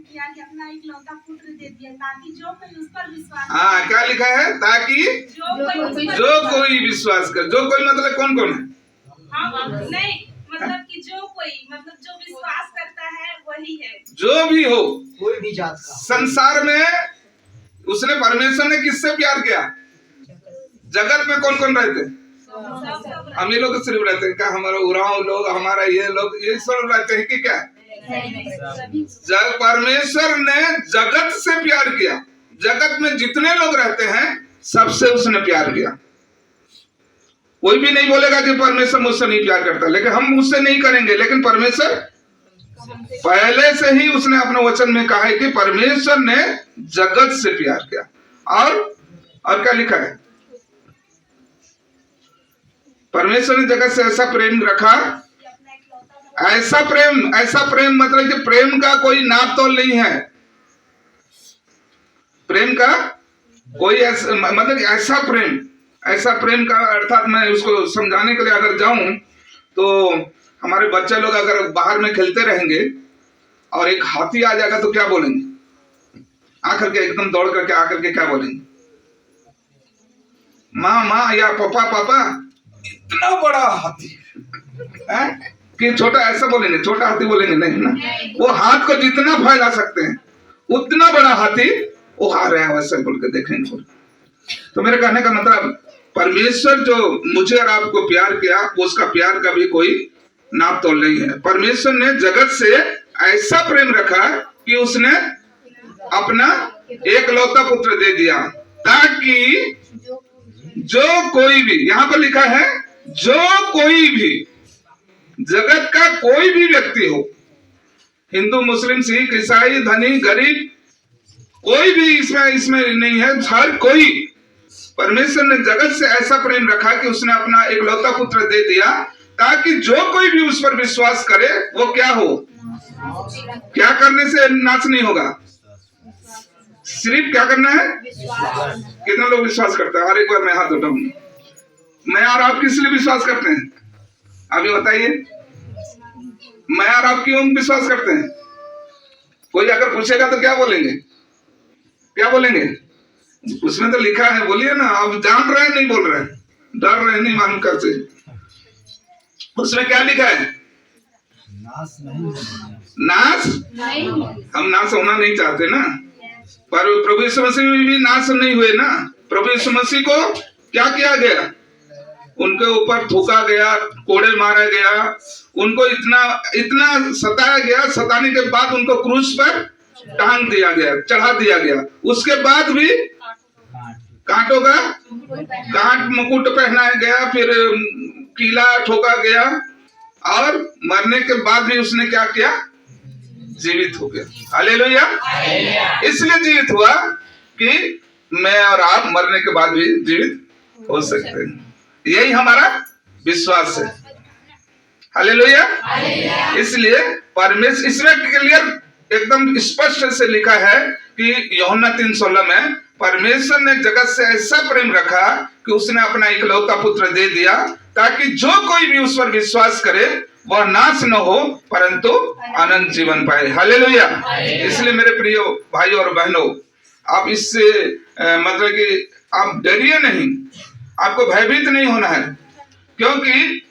किया कि अपना इकलौता पुत्र दे दिया ताकि जो कोई उस पर विश्वास हाँ, क्या लिखा है? ताकि जो कोई विश्वास कर। जो कोई मतलब कौन कौन है? हाँ, नहीं मतलब कि जो कोई मतलब जो विश्वास करता है वही है। जो भी हो, कोई भी जात का। संसार में उसने परमेश्वर ने किससे प्यार किया? जगत में कौन कौन रहते? हम ये लोग सिर्फ रहते हैं क्या? हमारा उराव लोग, हमारा ये लोग, ये सब रहते हैं कि क्या? जब परमेश्वर ने जगत से प्यार किया, जगत में जितने लोग रहते हैं सबसे उसने प्यार किया। कोई भी नहीं बोलेगा कि परमेश्वर मुझसे नहीं प्यार करता, लेकिन हम मुझसे नहीं करेंगे। लेकिन परमेश्वर पहले से ही उसने अपने वचन में कहा है कि परमेश्वर ने जगत से प्यार किया। और क्या लिखा है? परमेश्वर ने जगत से ऐसा प्रेम रखा, ऐसा प्रेम मतलब कि प्रेम का कोई नाप तोल नहीं है। प्रेम का कोई मतलब ऐसा प्रेम का अर्थात मैं उसको समझाने के लिए अगर जाऊं तो हमारे बच्चे लोग अगर बाहर में खेलते रहेंगे और एक हाथी आ जाएगा तो क्या बोलेंगे? आकर के एकदम दौड़ करके आकर के क्या बोलेंगे? माँ या पापा, इतना बड़ा हाथी है कि छोटा, ऐसा बोलेंगे? छोटा हाथी बोलेंगे नहीं ना। वो हाथ को जितना फैला सकते हैं उतना बड़ा हाथी वो आ रहा है, वैसे बोल के देखेंगे। तो मेरे कहने का मतलब, परमेश्वर जो मुझे और आपको प्यार किया, उसका प्यार का भी कोई नाप तोल नहीं है। परमेश्वर ने जगत से ऐसा प्रेम रखा कि उसने अपना एकलौता पुत्र दे दिया ताकि जो कोई भी, यहां पर लिखा है जो कोई भी, जगत का कोई भी व्यक्ति हो, हिंदू मुस्लिम सिख ईसाई धनी गरीब, कोई भी इसमें नहीं है, हर कोई, परमेश्वर ने जगत से ऐसा प्रेम रखा कि उसने अपना एकलौता पुत्र दे दिया ताकि जो कोई भी उस पर विश्वास करे वो क्या हो? क्या करने से नाश नहीं होगा? सिर्फ क्या करना है? कितने लोग विश्वास करते हैं? हर एक बार मैं हाथ उठाऊंगा। मैं और आप किस लिए विश्वास करते हैं? अभी बताइए। मैं और आप क्यों विश्वास करते हैं? कोई अगर पूछेगा तो क्या बोलेंगे? क्या बोलेंगे? उसमें तो लिखा है, बोलिए ना। आप जान रहे हैं नहीं बोल रहे हैं, डर रहे नहीं मालूम करते। उसमें क्या लिखा है? नाश हम नाश होना नहीं चाहते ना, पर प्रभु यीशु मसीह भी नाश नहीं हुए ना। प्रभु यीशु मसीह को क्या किया गया? उनके ऊपर थूका गया, कोड़े मारा गया, उनको इतना सताया गया। सताने के बाद उनको क्रूस पर टांग दिया गया, चढ़ा दिया गया। उसके बाद भी कांटों का मुकुट पहनाया गया, फिर कीला ठोका गया, और मरने के बाद भी उसने क्या किया? जीवित हो गया। हालेलुया। इसलिए जीवित हुआ कि मैं और आप मरने के बाद भी जीवित हो सकते हैं। यही हमारा विश्वास है। हालेलुया। इसलिए परमेश्वर, इसमें क्लियर एकदम स्पष्ट से लिखा है कि यूहन्ना 3:16 में परमेश्वर ने जगत से ऐसा प्रेम रखा कि उसने अपना इकलौता पुत्र दे दिया ताकि जो कोई भी उस पर विश्वास करे वह नाश न हो परंतु अनंत जीवन पाए। हालेलुया। इसलिए मेरे प्रिय भाइयों और बहनों, आप इससे मतलब कि आप डरिए नहीं, आपको भयभीत नहीं होना है, क्योंकि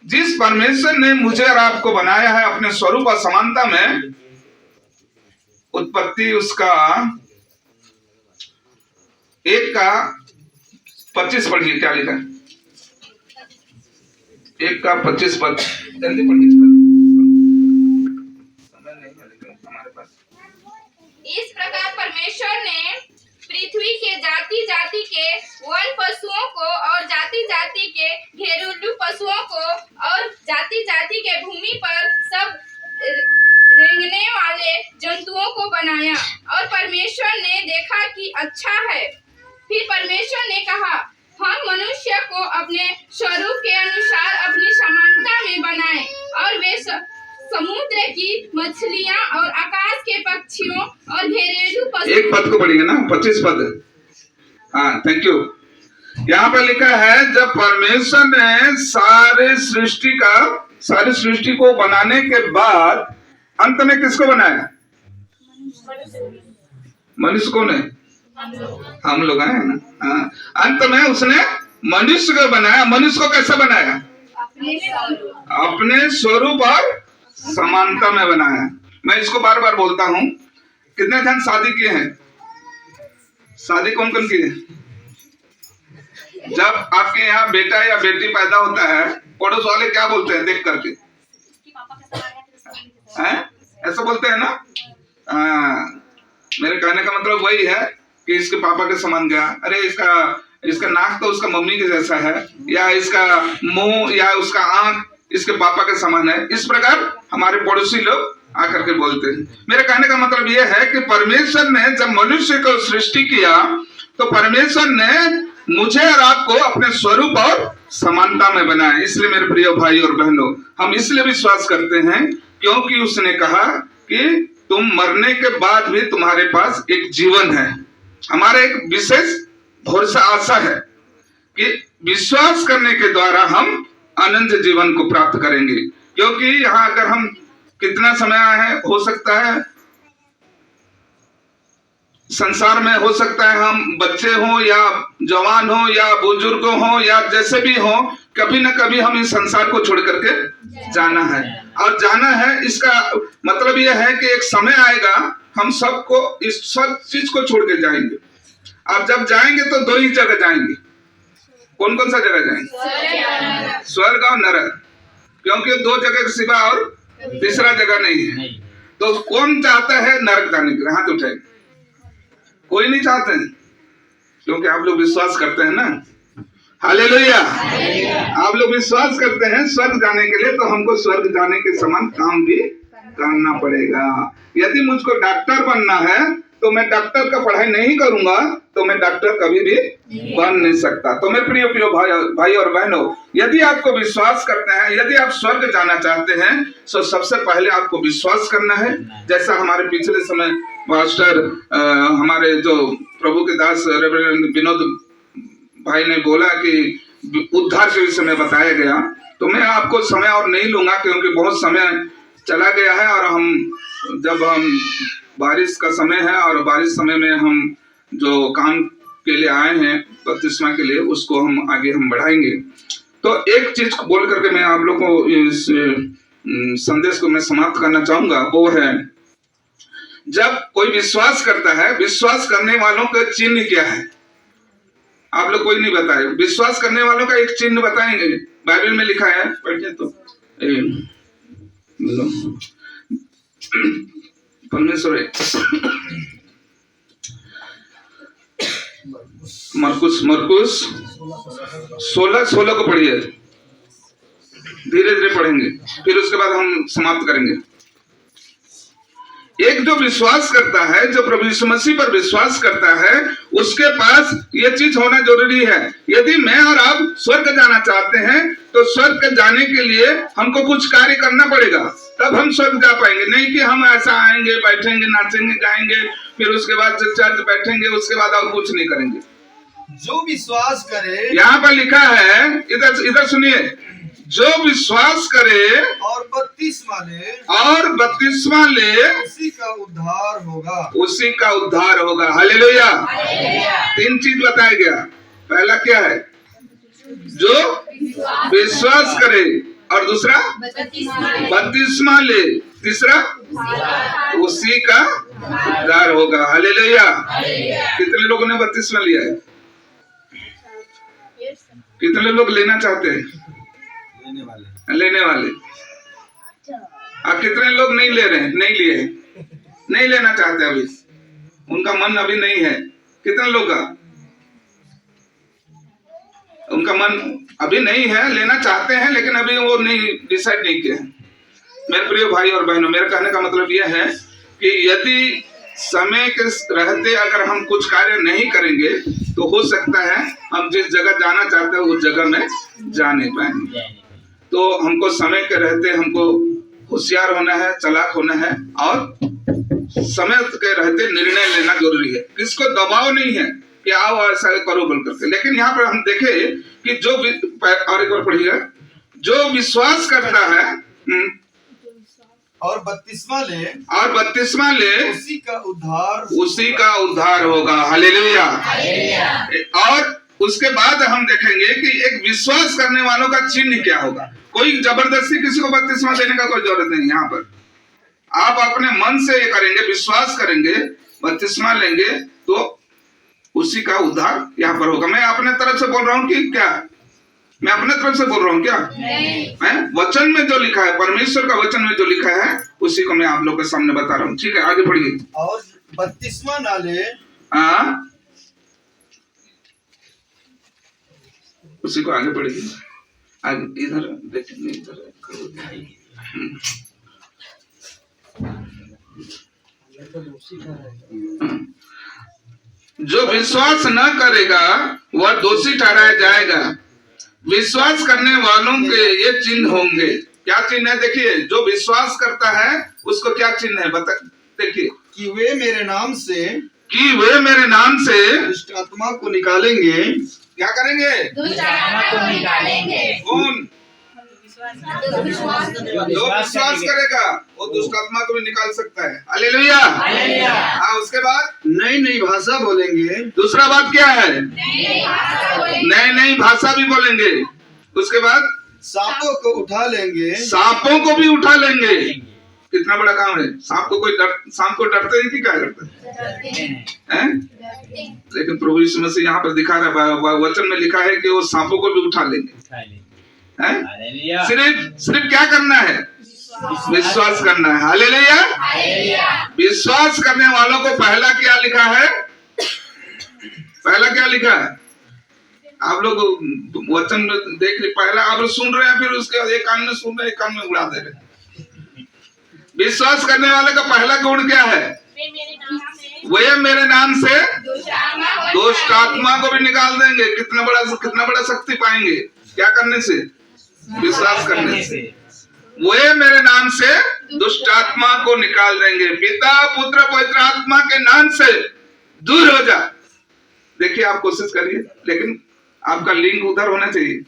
जिस परमेश्वर ने मुझे और आपको बनाया है अपने स्वरूप और समानता में, उत्पत्ति उसका 1:25 पढ़िए। क्या लिखा है? 1:25 पद जल्दी पढ़िए। हमारे पास इस प्रकार परमेश्वर ने पृथ्वी के जाति जाति के वन पशुओं को और जाति जाति के घरेलू पशुओं को और जाति जाति के भूमि पर सब रेंगने वाले जंतुओं को बनाया, और परमेश्वर ने देखा कि अच्छा है। फिर परमेश्वर ने कहा, हम मनुष्य को अपने स्वरूप के अनुसार अपनी समानता में बनाएं, और वे समुद्र की मछलियां और आकाश के पक्षियों और घरेलू पशु। एक पद को पढ़िए ना, 25 पद। हाँ, थैंक यू। यहाँ पर लिखा है, जब परमेश्वर ने सारी सृष्टि को बनाने के बाद अंत में किसको बनाया? मनुष्य कौन है? हम लोग हैं ना। हाँ, अंत में उसने मनुष्य को बनाया। मनुष्य को कैसे बनाया? अपने स्वरूप और समानता में बनाया। मैं इसको बार बार बोलता हूँ। कितने जन शादी किए हैं? शादी कौन कौन की है? जब आपके यहाँ बेटा या बेटी पैदा होता है, पड़ोस वाले क्या बोलते हैं देख करके? ऐसा बोलते हैं ना? मेरे कहने का मतलब वही है कि इसके पापा के समान गया। अरे इसका नाक तो उसका मम्मी के जैसा है, या इसका मुंह या उसका आंख इसके पापा के समान है। इस प्रकार हमारे पड़ोसी लोग आकर के बोलते हैं। मेरे कहने का मतलब यह है कि परमेश्वर ने जब मनुष्य को सृष्टि किया तो परमेश्वर ने मुझे और आपको अपने स्वरूप और समानता में बनाया। इसलिए मेरे प्रिय भाई और बहनों, हम इसलिए विश्वास करते हैं क्योंकि उसने कहा कि तुम मरने के बाद भी तुम्हारे पास एक जीवन है। हमारा एक विशेष भरोसा आशा है कि विश्वास करने के द्वारा हम अनंत जीवन को प्राप्त करेंगे। क्योंकि यहाँ अगर हम कितना समय है, हो सकता है संसार में, हो सकता है हम बच्चे हों या जवान हो या बुजुर्ग हो या जैसे भी हो, कभी न कभी हम इस संसार को छोड़ करके जाना है। और जाना है इसका मतलब यह है कि एक समय आएगा हम सबको इस सब चीज को छोड़ के जाएंगे। अब जब जाएंगे तो दो ही जगह जाएंगे। कौन कौन सा जगह जाएंगे? स्वर्ग और नरक। क्योंकि दो जगह के सिवा और तीसरा जगह नहीं है। तो कौन चाहता है नरक जाने के लिए? हाथ उठाए। कोई नहीं चाहते हैं, क्योंकि आप लोग विश्वास करते हैं ना। हालेलुया। आप लोग विश्वास करते हैं स्वर्ग जाने के लिए, तो हमको स्वर्ग जाने के समान काम भी करना पड़ेगा। यदि मुझको डॉक्टर बनना है तो मैं डॉक्टर का पढ़ाई नहीं करूंगा तो मैं डॉक्टर कभी भी बन नहीं सकता। तो मेरे प्रिय भाई और बहनों, यदि आपको विश्वास करते हैं, यदि आप स्वर्ग जाना चाहते हैं, तो सबसे पहले आपको विश्वास करना है। जैसा हमारे पिछले समय मास्टर हमारे जो प्रभु के दास रेवरेंड विनोद भाई ने बोला कि उद्धार के विषय में बताया गया, तो मैं आपको समय और नहीं लूंगा क्योंकि बहुत समय चला गया है। और जब हम बारिश का समय है और बारिश समय में हम जो काम के लिए आए हैं बपतिस्मा के लिए, उसको हम आगे बढ़ाएंगे। तो एक चीज को बोल करके मैं आप लोगों को इस संदेश को मैं समाप्त करना चाहूंगा। वो है, जब कोई विश्वास करता है, विश्वास करने वालों का चिन्ह क्या है? आप लोग कोई नहीं बताए। विश्वास करने वालों का एक चिन्ह बताएंगे, बाइबल में लिखा है, पढ़िए तो। परमेश्वर मरकुस 16 को पढ़िए, धीरे धीरे पढ़ेंगे, फिर उसके बाद हम समाप्त करेंगे। एक जो विश्वास करता है, जो प्रभु यीशु मसीह पर विश्वास करता है, उसके पास ये चीज होना जरूरी है। यदि मैं और आप स्वर्ग जाना चाहते हैं तो स्वर्ग जाने के लिए हमको कुछ कार्य करना पड़ेगा, तब हम स्वर्ग जा पाएंगे। नहीं कि हम ऐसा आएंगे, बैठेंगे, नाचेंगे, गाएंगे, फिर उसके बाद चर्च बैठेंगे, उसके बाद और कुछ नहीं करेंगे। जो विश्वास करे, यहाँ पर लिखा है, इधर सुनिए, जो विश्वास करे और बपतिस्मा ले उसी का उद्धार होगा, उसी का उद्धार होगा। हालेलुया। 3 चीज बताया गया। पहला क्या है? जो विश्वास करे, और दूसरा बपतिस्मा ले, तीसरा उसी का उद्धार होगा। हालेलुया। कितने लोगों ने बपतिस्मा लिया है? कितने लोग लेना चाहते हैं? लेने वाले। अब कितने लोग नहीं ले रहे हैं? नहीं लिए, नहीं लेना चाहते, अभी उनका मन अभी नहीं है। कितने लोग का उनका मन अभी नहीं है, लेना चाहते हैं लेकिन अभी वो नहीं डिसाइड नहीं किया है। मेरे प्रिय भाई और बहनों, मेरे कहने का मतलब यह है कि यदि समय के रहते अगर हम कुछ कार्य नहीं करेंगे तो हो सकता है हम जिस जगह जाना चाहते हैं उस जगह में जा नहीं पाएंगे। तो हमको समय के रहते हमको होशियार होना है, चालाक होना है, और समय के रहते निर्णय लेना जरूरी है। किसको दबाव नहीं है कि आओ ऐसा करो बोल करके। लेकिन यहाँ पर हम देखें कि जो और एक बार पढ़िएगा, जो विश्वास करता है, और 32वां ले, और 32वां ले, उसी का उद्धार होगा। हालेलुया। और उसके बाद हम देखेंगे कि एक विश्वास करने वालों का चिन्ह क्या होगा। कोई जबरदस्ती किसी को 32वां देने का कोई जरूरत नहीं। यहाँ पर आप अपने मन से ये करेंगे, विश्वास करेंगे, 32वां लेंगे तो उसी का उद्धार यहाँ पर होगा। मैं अपने तरफ से बोल रहा हूँ कि क्या? मैं अपने तरफ से बोल रहा हूँ क्या? मैं वचन में जो लिखा है, परमेश्वर का वचन में जो लिखा है, उसी को मैं आप लोग के सामने बता रहा हूँ। ठीक है, आगे बढ़िए। और 32वां ना ले, उसी को आगे बढ़िए। आगे इधर देखेंगे, इधर जो विश्वास न करेगा वह दोषी ठहराया जाएगा। विश्वास करने वालों के ये चिन्ह होंगे। क्या चिन्ह है? देखिए, जो विश्वास करता है उसको क्या चिन्ह है बता। देखिए, कि वे मेरे नाम से दुष्ट आत्मा को निकालेंगे। क्या करेंगे? दुष्ट आत्मा को निकालेंगे। कौन? जो विश्वास जो विश्वास करेगा वो दुष्ट आत्मा को भी निकाल सकता है। हालेलुया। हाँ, उसके बाद नई नई भाषा बोलेंगे। दूसरा बात क्या है? नई नई भाषा भी बोलेंगे। उसके बाद सांपों को उठा लेंगे। सांपों को भी उठा लेंगे। कितना बड़ा काम है। सांप को डरते हैं कि क्या करते हैं? लेकिन प्रभु यीशु मसीह यहाँ पर दिखा रहा है, वचन में लिखा है कि वो सांपों को भी उठा लेंगे। सिर्फ क्या करना है? विश्वास करना है। हालेलुया। विश्वास करने वालों को पहला क्या लिखा है? पहला क्या लिखा है? आप लोग वचन देख रहे, पहला आप लोग सुन रहे हैं, फिर उसके बाद एक कान में सुन रहे, एक कान में उड़ा दे रहे। विश्वास करने वाले का पहला गुण क्या है? वे मेरे नाम से दुष्ट आत्मा को भी निकाल देंगे। कितना बड़ा शक्ति पाएंगे? क्या करने से? विश्वास करने से। वे मेरे नाम से दुष्ट आत्मा को निकाल देंगे। पिता, पुत्र, पवित्र आत्मा के नाम से दूर हो जा। देखिए, आप कोशिश करिए, लेकिन आपका लिंक उधर होना चाहिए।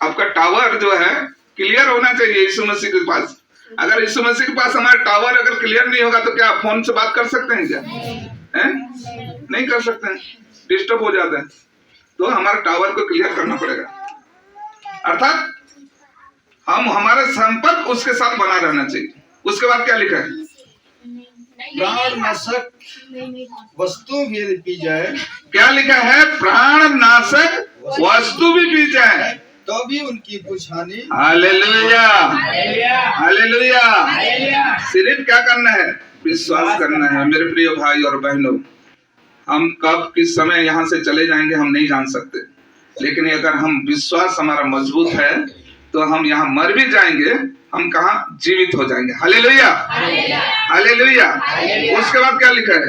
आपका टावर जो है क्लियर होना चाहिए यीशु मसीह के पास। अगर यीशु मसीह के पास हमारा टावर अगर क्लियर नहीं होगा तो क्या फोन से बात कर सकते हैं क्या? नहीं कर सकते हैं, डिस्टर्ब हो जाता है। तो हमारा टावर को क्लियर करना पड़ेगा, अर्थात हमारा संपर्क उसके साथ बना रहना चाहिए। उसके बाद क्या लिखा है? प्राण नाशक वस्तु भी यदि पी जाए। क्या लिखा है? प्राण नाशक वस्तु भी पी जाए तो भी उनकी कुछ हानि। हालेलुया। हालेलुया। सिर्फ क्या करना है? विश्वास करना है। मेरे प्रिय भाई और बहनों, हम कब किस समय यहाँ से चले जाएंगे हम नहीं जान सकते, लेकिन अगर हम विश्वास हमारा मजबूत है तो हम यहाँ मर भी जाएंगे, हम कहाँ जीवित हो जाएंगे। हालेलुया। हालेलुया। उसके बाद क्या लिखा है?